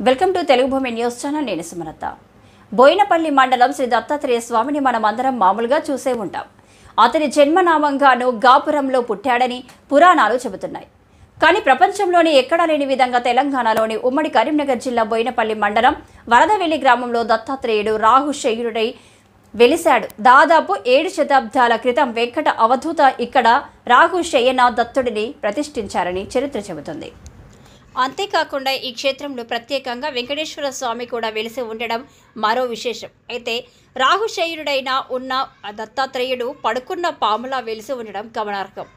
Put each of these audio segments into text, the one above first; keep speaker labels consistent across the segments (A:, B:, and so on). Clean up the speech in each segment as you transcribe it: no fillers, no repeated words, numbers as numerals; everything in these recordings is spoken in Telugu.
A: వెల్కమ్ టు తెలుగు భూమి న్యూస్ ఛానల్. నేను సుమలత. బోయినపల్లి మండలం శ్రీ దత్తాత్రేయ స్వామిని మనమందరం మామూలుగా చూసే ఉంటాం. అతని జన్మనామంగాను గాపురంలో పుట్టాడని పురాణాలు చెబుతున్నాయి. కానీ ప్రపంచంలోనే ఎక్కడా లేని విధంగా తెలంగాణలోని ఉమ్మడి కరీంనగర్ జిల్లా బోయినపల్లి మండలం వరదవెల్లి గ్రామంలో దత్తాత్రేయుడు రాహుశయుడై వెలిశాడు. దాదాపు 7 శతాబ్దాల క్రితం వెంకట అవధూత ఇక్కడ రాహుశయన దత్తుడిని ప్రతిష్ఠించారని చరిత్ర చెబుతుంది. అంతేకాకుండా ఈ క్షేత్రంలో ప్రత్యేకంగా వెంకటేశ్వర స్వామి కూడా వెలిసి ఉండడం మరో విశేషం. అయితే రాహుశయుడైన ఉన్న దత్తాత్రేయుడు పడుకున్న పాములా వెలిసి ఉండడం గమనార్హం.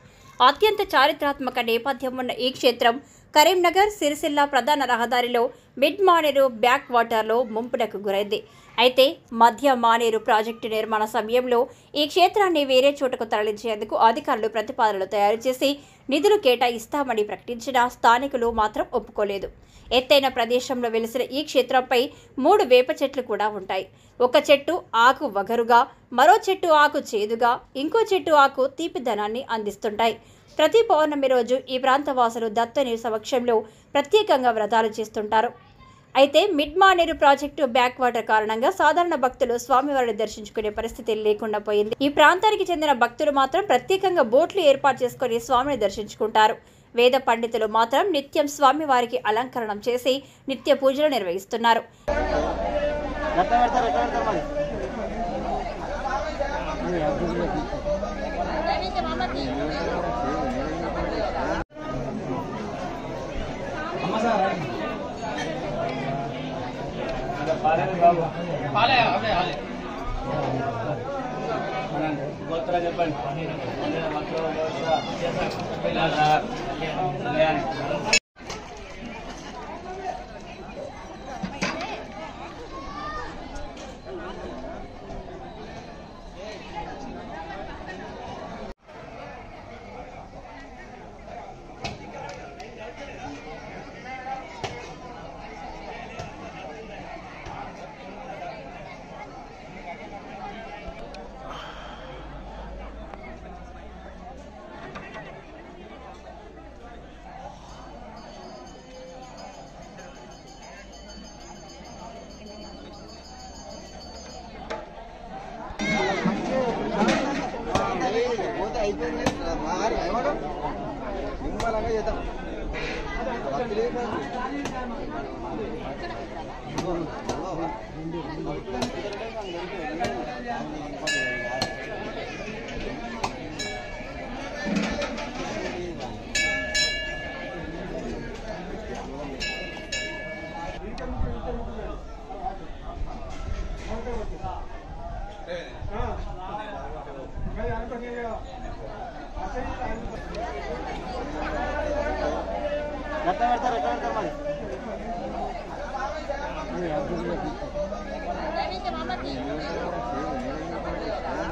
A: అత్యంత చారిత్రాత్మక నేపథ్యం ఉన్న ఈ క్షేత్రం కరీంనగర్ సిరిసిల్ల ప్రధాన రహదారిలో మిడ్ మానేరు బ్యాక్ వాటర్లో ముంపునకు గురైంది. అయితే మధ్య మానేరు ప్రాజెక్టు నిర్మాణ సమయంలో ఈ క్షేత్రాన్ని వేరే చోటకు తరలించేందుకు అధికారులు ప్రతిపాదనలు తయారు చేసి నిధులు కేటాయిస్తామని ప్రకటించిన స్థానికులు మాత్రం ఒప్పుకోలేదు. ఎత్తైన ప్రదేశంలో వెలిసిన ఈ క్షేత్రంపై 3 వేప చెట్లు కూడా ఉంటాయి. ఒక చెట్టు ఆకు వగరుగా, మరో చెట్టు ఆకు చేదుగా, ఇంకో చెట్టు ఆకు తీపిదనాన్ని అందిస్తుంటాయి. ప్రతి పౌర్ణమి రోజు ఈ ప్రాంతవాసులు దత్తుని సమక్షంలో ప్రత్యేకంగా వ్రతాలు చేస్తుంటారు. అయితే mid Maneru project back water కారణంగా సాధారణ భక్తులు స్వామివారిని దర్శించుకునే పరిస్థితి లేకుండా పోయింది. ఈ ప్రాంతానికి చెందిన భక్తులు మాత్రం ప్రత్యేకంగా బోట్లు ఏర్పాటు చేసుకుని స్వామిని దర్శించుకుంటారు. వేద పండితులు మాత్రం నిత్యం స్వామివారికి అలంకరణం చేసి నిత్య పూజలు నిర్వహిస్తున్నారు.